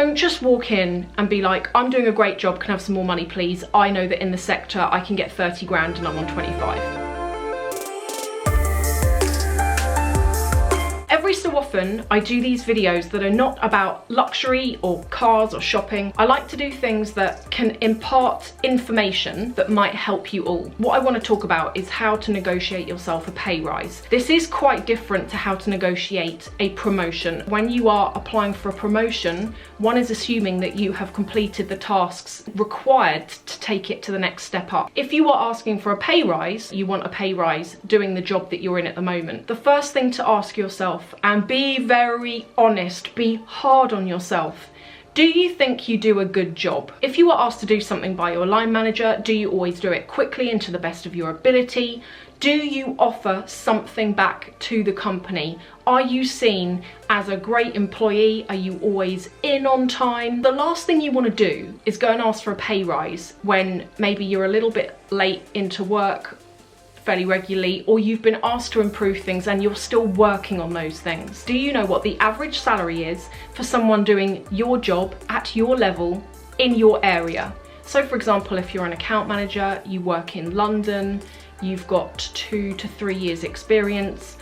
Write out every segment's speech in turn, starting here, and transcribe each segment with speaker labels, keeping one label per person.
Speaker 1: Don't just walk in and be like, I'm doing a great job, can I have some more money please? I know that in the sector I can get 30 grand and I'm on 25. Every so often, I do these videos that are not about luxury or cars or shopping. I like to do things that can impart information that might help you all. What I want to talk about is how to negotiate yourself a pay rise. This is quite different to how to negotiate a promotion. When you are applying for a promotion, one is assuming that you have completed the tasks required to take it to the next step up. If you are asking for a pay rise, you want a pay rise doing the job that you're in at the moment. The first thing to ask yourself, and be very honest, be hard on yourself. Do you think you do a good job? If you are asked to do something by your line manager, do you always do it quickly and to the best of your ability? Do you offer something back to the company? Are you seen as a great employee? Are you always in on time? The last thing you want to do is go and ask for a pay rise when maybe you're a little bit late into work fairly regularly, or you've been asked to improve things and you're still working on those things. Do you know what the average salary is for someone doing your job at your level in your area? So for example, if you're an account manager, you work in London, you've got 2 to 3 years experience,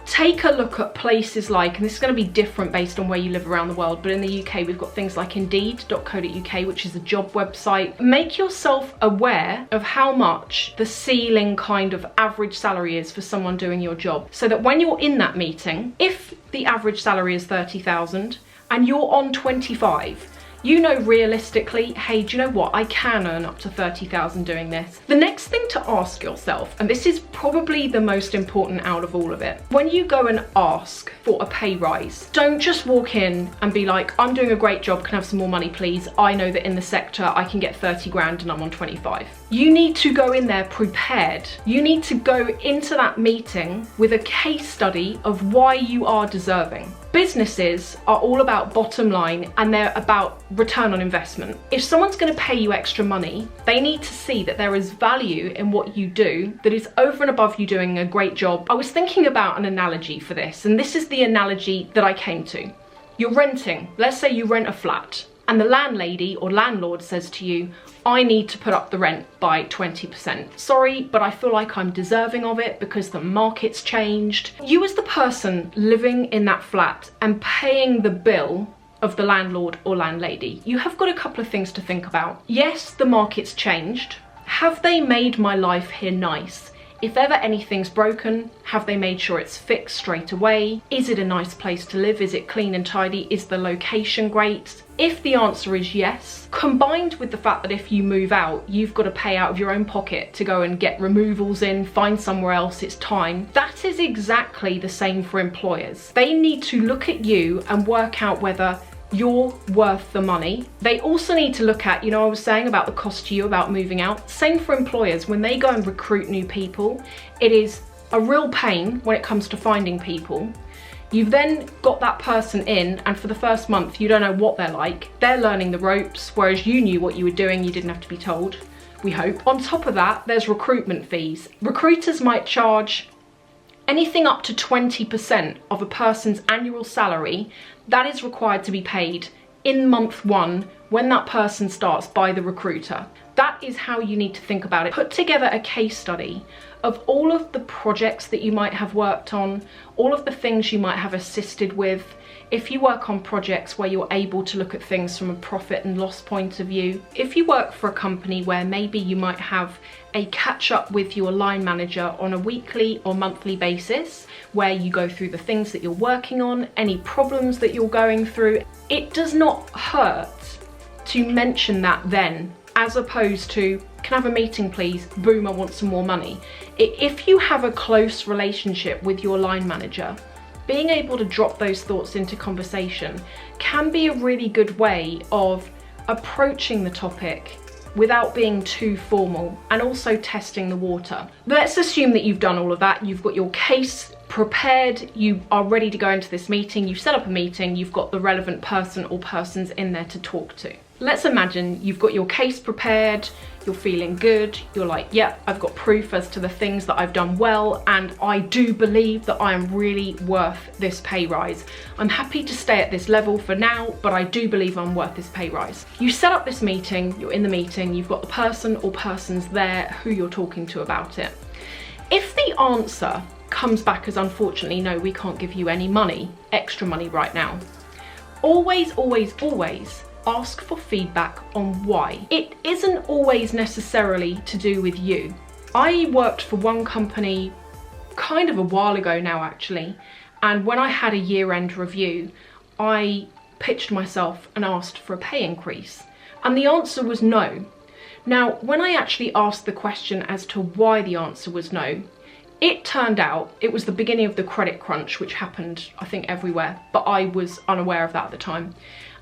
Speaker 1: take a look at places like, and this is going to be different based on where you live around the world, but in the UK we've got things like indeed.co.uk, which is a job website. Make yourself aware of how much the ceiling kind of average salary is for someone doing your job, so that when you're in that meeting, if the average salary is 30,000 and you're on 25, you know realistically, hey, do you know what? I can earn up to 30,000 doing this. The next thing to ask yourself, and this is probably the most important out of all of it, when you go and ask for a pay rise, don't just walk in and be like, I'm doing a great job, can I have some more money please? I know that in the sector I can get 30 grand and I'm on 25. You need to go in there prepared. You need to go into that meeting with a case study of why you are deserving. Businesses are all about bottom line and they're about return on investment. If someone's going to pay you extra money, they need to see that there is value in what you do that is over and above you doing a great job. I was thinking about an analogy for this, and this is the analogy that I came to. You're renting. Let's say you rent a flat and the landlady or landlord says to you, I need to put up the rent by 20%. Sorry, but I feel like I'm deserving of it because the market's changed. You as the person living in that flat and paying the bill of the landlord or landlady, you have got a couple of things to think about. Yes, the market's changed. Have they made my life here nice? If ever anything's broken, have they made sure it's fixed straight away? Is it a nice place to live? Is it clean and tidy? Is the location great? If the answer is yes, combined with the fact that if you move out, you've got to pay out of your own pocket to go and get removals in, find somewhere else, it's time. That is exactly the same for employers. They need to look at you and work out whether you're worth the money. They also need to look at, I was saying about the cost to you about moving out. Same for employers. When they go and recruit new people, it is a real pain when it comes to finding people. You've then got that person in, and for the first month, you don't know what they're like. They're learning the ropes, whereas you knew what you were doing, you didn't have to be told, we hope. On top of that, there's recruitment fees. Recruiters might charge anything up to 20% of a person's annual salary. That is required to be paid in month 1 when that person starts by the recruiter. That is how you need to think about it. Put together a case study of all of the projects that you might have worked on, all of the things you might have assisted with. If you work on projects where you're able to look at things from a profit and loss point of view, if you work for a company where maybe you might have a catch up with your line manager on a weekly or monthly basis, where you go through the things that you're working on, any problems that you're going through, it does not hurt to mention that then, as opposed to, can I have a meeting please? Boom, I want some more money. If you have a close relationship with your line manager, being able to drop those thoughts into conversation can be a really good way of approaching the topic without being too formal and also testing the water. Let's assume that you've done all of that, you've got your case prepared, you are ready to go into this meeting, you've set up a meeting, you've got the relevant person or persons in there to talk to. Let's imagine you've got your case prepared, you're feeling good, you're like, yeah, I've got proof as to the things that I've done well, and I do believe that I am really worth this pay rise. I'm happy to stay at this level for now, but I do believe I'm worth this pay rise. You set up this meeting, you're in the meeting, you've got the person or persons there who you're talking to about it. If the answer comes back as, unfortunately, no, we can't give you any money, extra money right now, always, always, always ask for feedback on why. It isn't always necessarily to do with you. I worked for one company kind of a while ago now, actually, and when I had a year-end review, I pitched myself and asked for a pay increase, and the answer was no. Now, when I actually asked the question as to why the answer was no, it turned out it was the beginning of the credit crunch, which happened, I think, everywhere, but I was unaware of that at the time.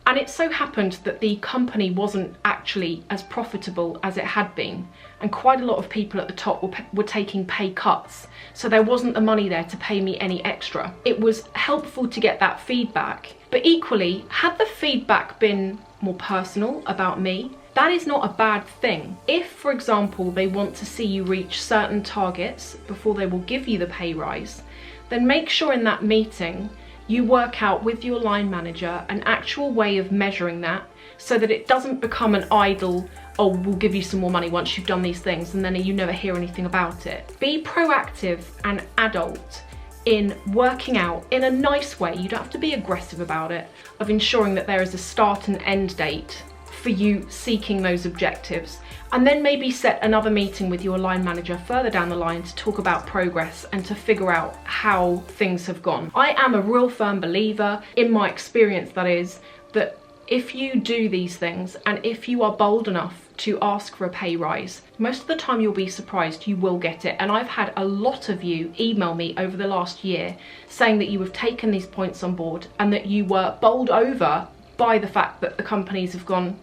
Speaker 1: And it so happened that the company wasn't actually as profitable as it had been, and quite a lot of people at the top were taking pay cuts, so there wasn't the money there to pay me any extra. It was helpful to get that feedback, but equally, had the feedback been more personal about me, that is not a bad thing. If, for example, they want to see you reach certain targets before they will give you the pay rise, then make sure in that meeting you work out with your line manager an actual way of measuring that, so that it doesn't become an idle, oh, we'll give you some more money once you've done these things, and then you never hear anything about it. Be proactive and adult in working out in a nice way, you don't have to be aggressive about it, of ensuring that there is a start and end date for you seeking those objectives, and then maybe set another meeting with your line manager further down the line to talk about progress and to figure out how things have gone. I am a real firm believer, in my experience that is, that if you do these things and if you are bold enough to ask for a pay rise, most of the time you'll be surprised you will get it. And I've had a lot of you email me over the last year saying that you have taken these points on board and that you were bowled over by the fact that the companies have gone,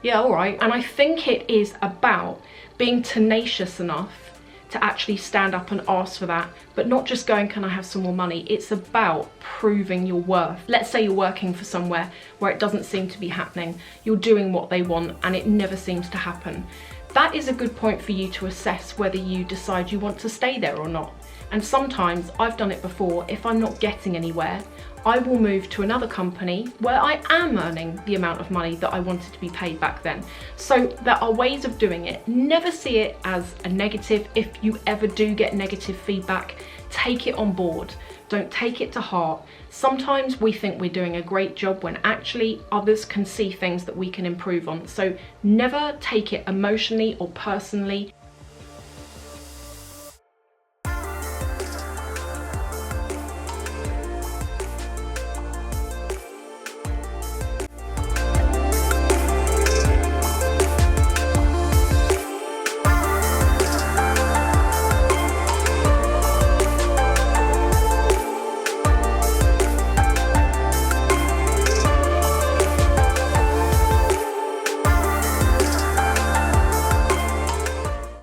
Speaker 1: yeah, all right. And I think it is about being tenacious enough to actually stand up and ask for that, but not just going, can I have some more money? It's about proving your worth. Let's say you're working for somewhere where it doesn't seem to be happening. You're doing what they want and it never seems to happen. That is a good point for you to assess whether you decide you want to stay there or not. And sometimes, I've done it before, if I'm not getting anywhere, I will move to another company where I am earning the amount of money that I wanted to be paid back then. So there are ways of doing it. Never see it as a negative. If you ever do get negative feedback, take it on board. Don't take it to heart. Sometimes we think we're doing a great job when actually others can see things that we can improve on. So never take it emotionally or personally.